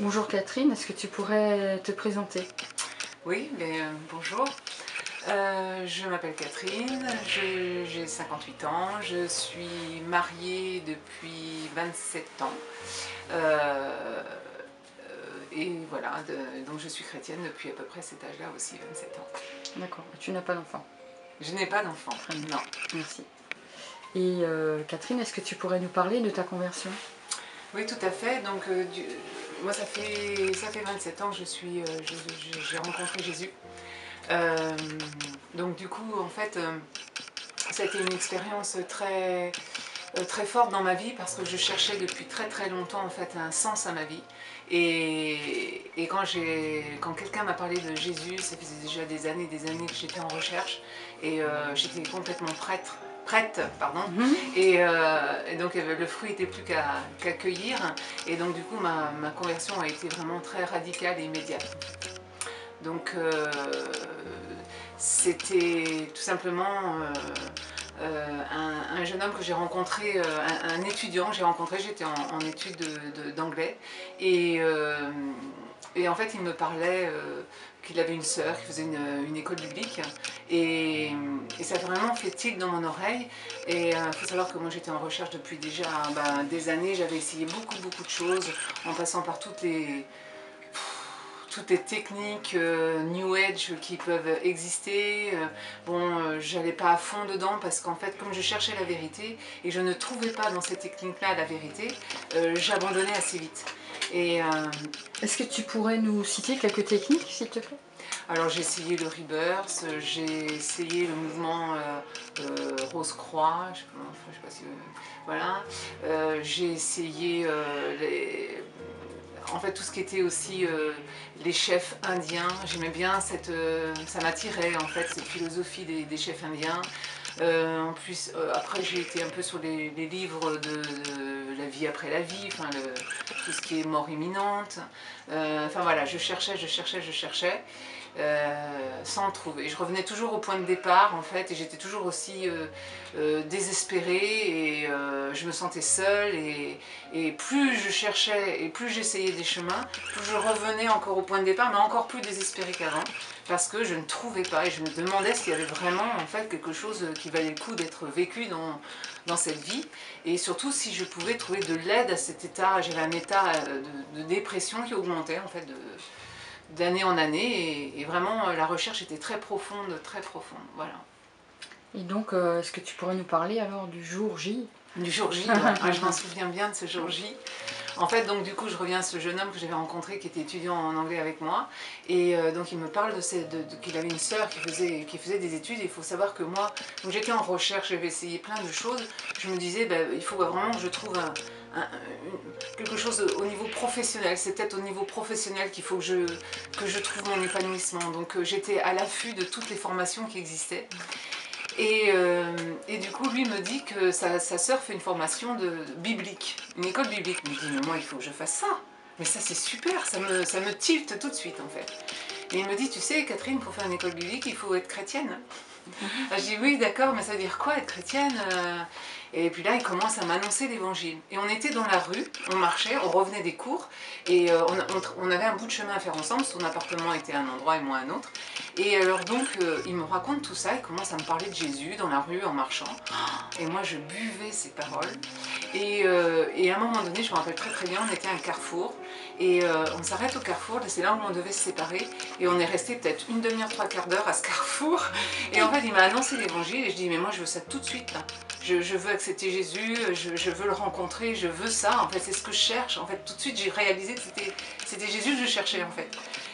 Bonjour Catherine, est-ce que tu pourrais te présenter? Oui, bonjour. Je m'appelle Catherine, j'ai 58 ans, je suis mariée depuis 27 ans. Euh, et voilà, donc je suis chrétienne depuis à peu près cet âge-là aussi, 27 ans. D'accord, tu n'as pas d'enfant. Je n'ai pas d'enfant, Très bien, non. merci. Et Catherine, est-ce que tu pourrais nous parler de ta conversion? Oui, tout à fait. Donc, moi, ça fait 27 ans que j'ai rencontré Jésus. Euh, donc, du coup, en fait, ça a été une expérience très forte dans ma vie parce que je cherchais depuis très très longtemps en fait un sens à ma vie. Et quand quelqu'un m'a parlé de Jésus, ça faisait déjà des années que j'étais en recherche et j'étais complètement prête, pardon. Et donc le fruit était plus qu'à cueillir. Et donc du coup ma conversion a été vraiment très radicale et immédiate. Donc c'était tout simplement un jeune homme que j'ai rencontré, un étudiant que j'ai rencontré, j'étais en études d'anglais. Et en fait, il me parlait qu'il avait une sœur qui faisait une école biblique. Et ça a vraiment fait tilt dans mon oreille. Et il faut savoir que moi j'étais en recherche depuis déjà des années. J'avais essayé beaucoup de choses en passant par toutes les techniques New Age qui peuvent exister. J'allais pas à fond dedans parce qu'en fait, comme je cherchais la vérité et je ne trouvais pas dans ces techniques-là la vérité, j'abandonnais assez vite. Et Est-ce que tu pourrais nous citer quelques techniques, s'il te plaît? alors j'ai essayé le Rebirth, j'ai essayé le mouvement Rose-Croix, je sais pas si... voilà. J'ai essayé en fait tout ce qui était aussi les chefs indiens. J'aimais bien ça m'attirait en fait cette philosophie des chefs indiens. En plus, après j'ai été un peu sur les livres de la vie après la vie, tout ce qui est mort imminente. Enfin voilà, je cherchais sans trouver. Je revenais toujours au point de départ en fait et j'étais toujours aussi désespérée et je me sentais seule et plus je cherchais et plus j'essayais des chemins, plus je revenais encore au point de départ mais encore plus désespérée qu'avant parce que je ne trouvais pas et je me demandais s'il y avait vraiment en fait quelque chose qui valait le coup d'être vécu dans cette vie et surtout si je pouvais trouver de l'aide à cet état. J'avais un état de dépression qui augmentait en fait d'année en année et vraiment la recherche était très profonde, voilà. Et donc, est-ce que tu pourrais nous parler alors du jour J? Du jour J, ouais. Ah, je m'en souviens bien de ce jour J. En fait, donc du coup, je reviens à ce jeune homme que j'avais rencontré qui était étudiant en anglais avec moi. Et donc il me parle qu'il avait une sœur qui faisait des études. Et il faut savoir que moi, donc j'étais en recherche, j'avais essayé plein de choses. Je me disais, il faut vraiment que je trouve quelque chose au niveau professionnel. C'est peut-être au niveau professionnel qu'il faut que je trouve mon épanouissement. Donc j'étais à l'affût de toutes les formations qui existaient. Et du coup, lui me dit que sa sœur fait une formation biblique, une école biblique. Il me dit, mais moi, il faut que je fasse ça. Mais ça, c'est super, ça me tilte tout de suite, en fait. Et il me dit, tu sais, Catherine, pour faire une école biblique, il faut être chrétienne. Je dis, oui, d'accord, mais ça veut dire quoi, être chrétienne? Et puis là, il commence à m'annoncer l'évangile. Et on était dans la rue, on marchait, on revenait des cours, et on avait un bout de chemin à faire ensemble. Son appartement était à un endroit et moi à un autre. Et alors donc, il me raconte tout ça, il commence à me parler de Jésus dans la rue en marchant. Et moi, je buvais ses paroles. Et à un moment donné, je me rappelle très bien, on était à un carrefour. Et on s'arrête au carrefour, c'est là où on devait se séparer. Et on est resté peut-être une demi-heure, trois quarts d'heure à ce carrefour. Et en fait, il m'a annoncé l'évangile et je dis, mais moi, je veux ça tout de suite, là. Je veux accepter Jésus, je veux le rencontrer, je veux ça. En fait, c'est ce que je cherche. En fait, tout de suite, j'ai réalisé que c'était Jésus que je cherchais, en fait.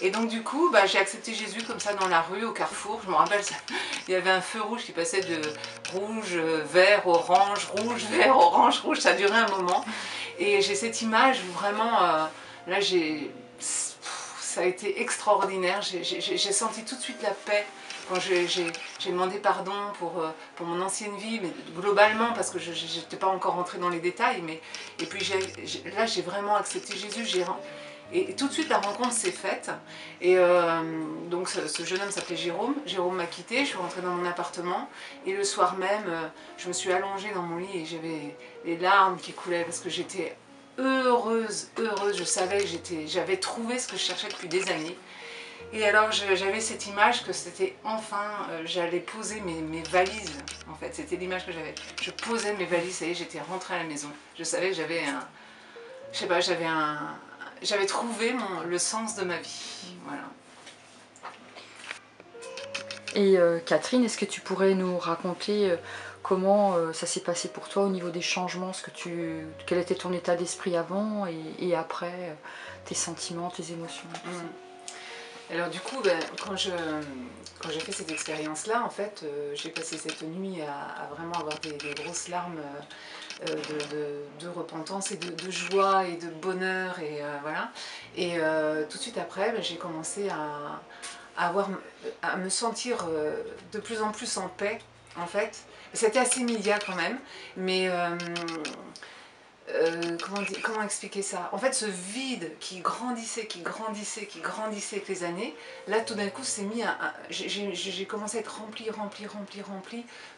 Et donc du coup, j'ai accepté Jésus comme ça dans la rue, au carrefour. Je me rappelle, il y avait un feu rouge qui passait de rouge, vert, orange, rouge, vert, orange, rouge. Ça a duré un moment. Et j'ai cette image où vraiment, là, ça a été extraordinaire. J'ai senti tout de suite la paix quand j'ai demandé pardon pour mon ancienne vie, mais globalement, parce que je n'étais pas encore rentrée dans les détails. Et puis là, j'ai vraiment accepté Jésus. Et tout de suite, la rencontre s'est faite. Et donc, ce jeune homme s'appelait Jérôme. Jérôme m'a quitté, je suis rentrée dans mon appartement. Et le soir même, je me suis allongée dans mon lit et j'avais les larmes qui coulaient parce que j'étais heureuse, heureuse. Je savais que j'avais trouvé ce que je cherchais depuis des années. Et alors j'avais cette image que c'était enfin, j'allais poser mes valises, en fait, c'était l'image que j'avais. Je posais mes valises, ça y est, j'étais rentrée à la maison. Je savais que j'avais je sais pas, j'avais trouvé le sens de ma vie, voilà. Et Catherine, est-ce que tu pourrais nous raconter comment ça s'est passé pour toi au niveau des changements, quel était ton état d'esprit avant et après, tes sentiments, tes émotions, tout ça. Alors du coup, quand j'ai fait cette expérience-là, en fait, j'ai passé cette nuit à vraiment avoir des grosses larmes de repentance et de joie et de bonheur, et voilà. Et tout de suite après, j'ai commencé à me sentir de plus en plus en paix, en fait. C'était assez immédiat quand même, mais comment expliquer ça? En fait, ce vide qui grandissait, qui grandissait, qui grandissait avec les années, là tout d'un coup s'est mis j'ai commencé à être remplie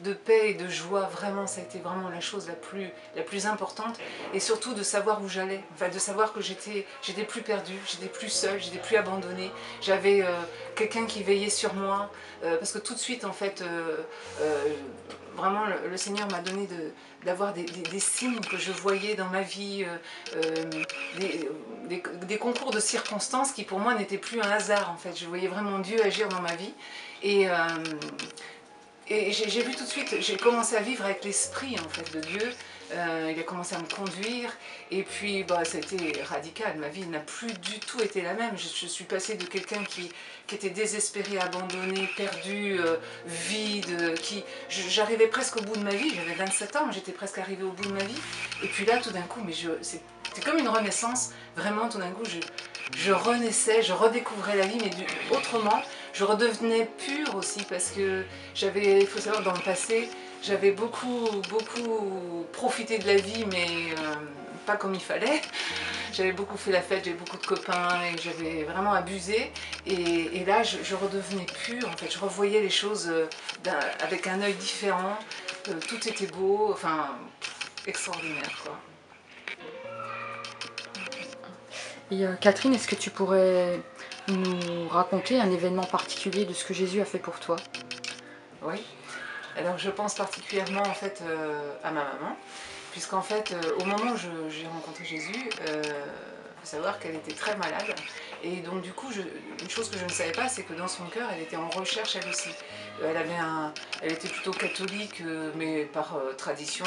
de paix et de joie. Vraiment, ça a été vraiment la chose la plus importante. Et surtout de savoir où j'allais, enfin, de savoir que j'étais plus perdue, j'étais plus seule, j'étais plus abandonnée. J'avais quelqu'un qui veillait sur moi, parce que tout de suite, en fait, vraiment, le Seigneur m'a donné d'avoir des signes que je voyais dans ma vie, des concours de circonstances qui pour moi n'étaient plus un hasard, en fait. Je voyais vraiment Dieu agir dans ma vie. Et j'ai vu tout de suite, j'ai commencé à vivre avec l'esprit, en fait, de Dieu. Il a commencé à me conduire, et puis ça a été radical. Ma vie n'a plus du tout été la même. Je suis passée de quelqu'un qui était désespéré, abandonné, perdu, vide, j'arrivais presque au bout de ma vie. J'avais 27 ans, j'étais presque arrivée au bout de ma vie. Et puis là, tout d'un coup, c'était comme une renaissance. Vraiment, tout d'un coup, je renaissais, je redécouvrais la vie, mais autrement. Je redevenais pure aussi, parce que il faut savoir, dans le passé, j'avais beaucoup profité de la vie, mais pas comme il fallait. J'avais beaucoup fait la fête, j'avais beaucoup de copains et j'avais vraiment abusé. Et là, je redevenais pure, en fait. Je revoyais les choses avec un œil différent. Tout était beau, enfin, extraordinaire, quoi. Et Catherine, est-ce que tu pourrais nous raconter un événement particulier de ce que Jésus a fait pour toi? Oui. Alors je pense particulièrement, en fait, à ma maman, puisqu'en fait au moment où j'ai rencontré Jésus, il faut savoir qu'elle était très malade, et donc du coup une chose que je ne savais pas, c'est que dans son cœur elle était en recherche elle aussi. Elle était plutôt catholique, mais par tradition,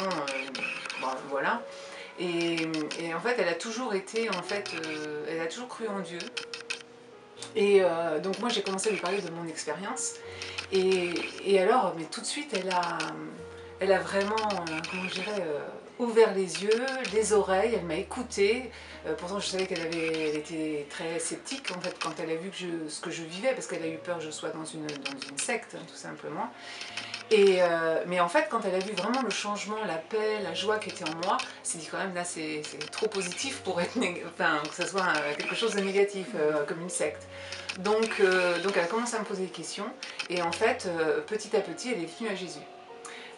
voilà. Et en fait elle a toujours été, en fait, elle a toujours cru en Dieu. Et donc moi j'ai commencé à lui parler de mon expérience. Et alors, mais tout de suite, elle a vraiment, comment je dirais, ouvert les yeux, les oreilles, elle m'a écoutée. Pourtant, je savais elle était très sceptique, en fait, quand elle a vu ce que je vivais, parce qu'elle a eu peur que je sois dans une secte, hein, tout simplement. Mais en fait, quand elle a vu vraiment le changement, la paix, la joie qui était en moi, elle s'est dit quand même, là, c'est trop positif pour être enfin, que ce soit quelque chose de négatif, comme une secte. Donc elle a commencé à me poser des questions, et en fait, petit à petit, elle est venue à Jésus.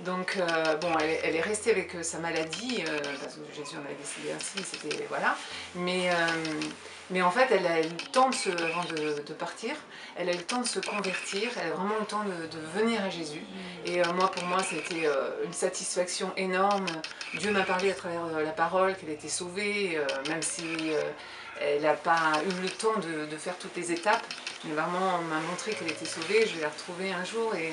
Donc elle est restée avec sa maladie, parce que Jésus en avait décidé ainsi, c'était, voilà. Mais en fait, elle a eu le temps avant de partir, elle a eu le temps de se convertir, elle a vraiment eu le temps de venir à Jésus. Et moi, pour moi, c'était une satisfaction énorme. Dieu m'a parlé à travers la parole qu'elle était sauvée, même si elle n'a pas eu le temps de faire toutes les étapes. Mais vraiment, on m'a montré qu'elle était sauvée, je vais la retrouver un jour, et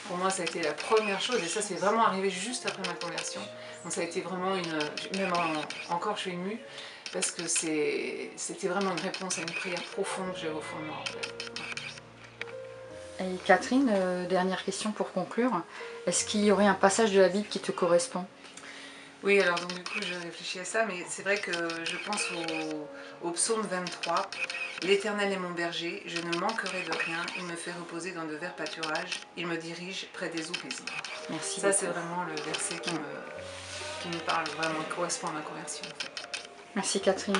pour moi, ça a été la première chose, et ça, c'est vraiment arrivé juste après ma conversion. Donc ça a été vraiment même encore, je suis émue, parce que c'était vraiment une réponse à une prière profonde que j'avais au fond de moi, en fait. Et Catherine, dernière question pour conclure. Est-ce qu'il y aurait un passage de la Bible qui te correspond? Oui, alors donc du coup je réfléchis à ça, mais c'est vrai que je pense au psaume 23. L'Éternel est mon berger, je ne manquerai de rien, il me fait reposer dans de verts pâturages, il me dirige près des eaux paisibles. Merci. Ça, c'est vraiment le verset qui me parle vraiment, qui correspond à ma conversion, en fait. Merci Catherine.